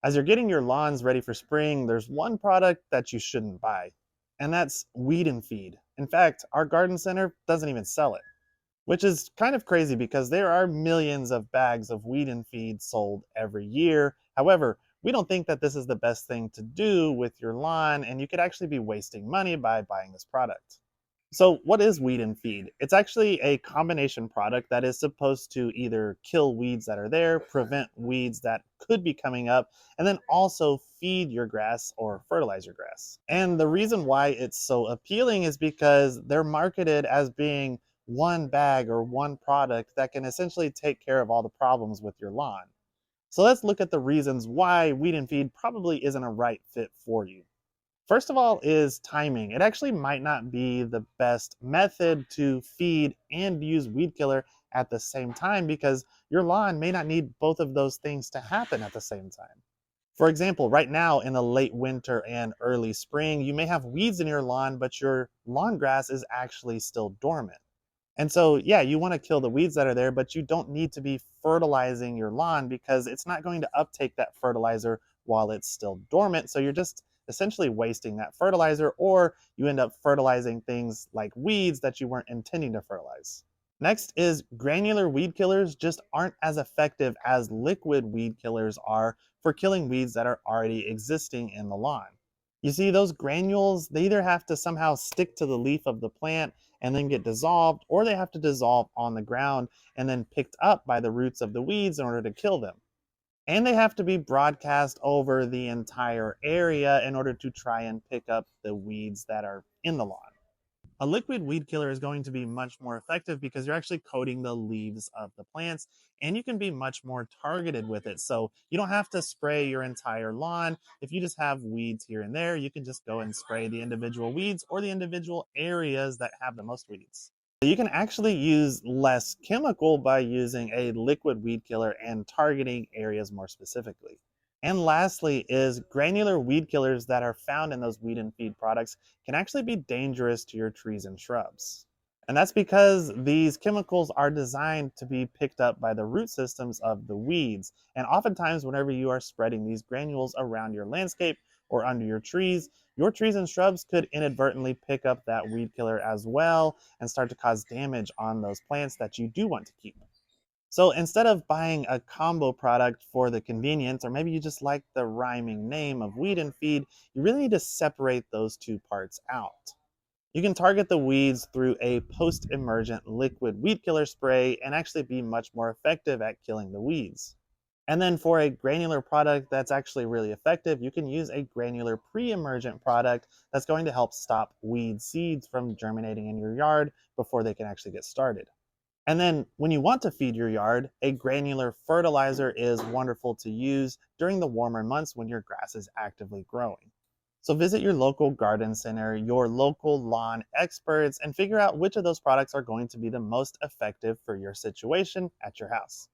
As you're getting your lawns ready for spring, there's one product that you shouldn't buy, and that's weed and feed. In fact, our garden center doesn't even sell it, which is kind of crazy because there are millions of bags of weed and feed sold every year. However, we don't think that this is the best thing to do with your lawn, and you could actually be wasting money by buying this product. So, what is weed and feed? It's actually a combination product that is supposed to either kill weeds that are there, prevent weeds that could be coming up, and then also feed your grass or fertilize your grass. And the reason why it's so appealing is because they're marketed as being one bag or one product that can essentially take care of all the problems with your lawn. So, let's look at the reasons why weed and feed probably isn't a right fit for you. First of all is timing. It actually might not be the best method to feed and use weed killer at the same time because your lawn may not need both of those things to happen at the same time. For example, right now in the late winter and early spring, you may have weeds in your lawn, but your lawn grass is actually still dormant. And so, yeah, you want to kill the weeds that are there, but you don't need to be fertilizing your lawn because it's not going to uptake that fertilizer while it's still dormant. So you're just essentially wasting that fertilizer, or you end up fertilizing things like weeds that you weren't intending to fertilize. Next is granular weed killers just aren't as effective as liquid weed killers are for killing weeds that are already existing in the lawn. You see, those granules, they either have to somehow stick to the leaf of the plant and then get dissolved, or they have to dissolve on the ground and then picked up by the roots of the weeds in order to kill them. And they have to be broadcast over the entire area in order to try and pick up the weeds that are in the lawn. A liquid weed killer is going to be much more effective because you're actually coating the leaves of the plants and you can be much more targeted with it. So you don't have to spray your entire lawn. If you just have weeds here and there, you can just go and spray the individual weeds or the individual areas that have the most weeds. You can actually use less chemical by using a liquid weed killer and targeting areas more specifically. And lastly is granular weed killers that are found in those weed and feed products can actually be dangerous to your trees and shrubs. And that's because these chemicals are designed to be picked up by the root systems of the weeds. And oftentimes, whenever you are spreading these granules around your landscape or under your trees and shrubs could inadvertently pick up that weed killer as well and start to cause damage on those plants that you do want to keep. So instead of buying a combo product for the convenience, or maybe you just like the rhyming name of weed and feed, you really need to separate those two parts out. You can target the weeds through a post emergent liquid weed killer spray and actually be much more effective at killing the weeds. And then for a granular product that's actually really effective, you can use a granular pre emergent product that's going to help stop weed seeds from germinating in your yard before they can actually get started. And then when you want to feed your yard, a granular fertilizer is wonderful to use during the warmer months when your grass is actively growing. So visit your local garden center, your local lawn experts, and figure out which of those products are going to be the most effective for your situation at your house.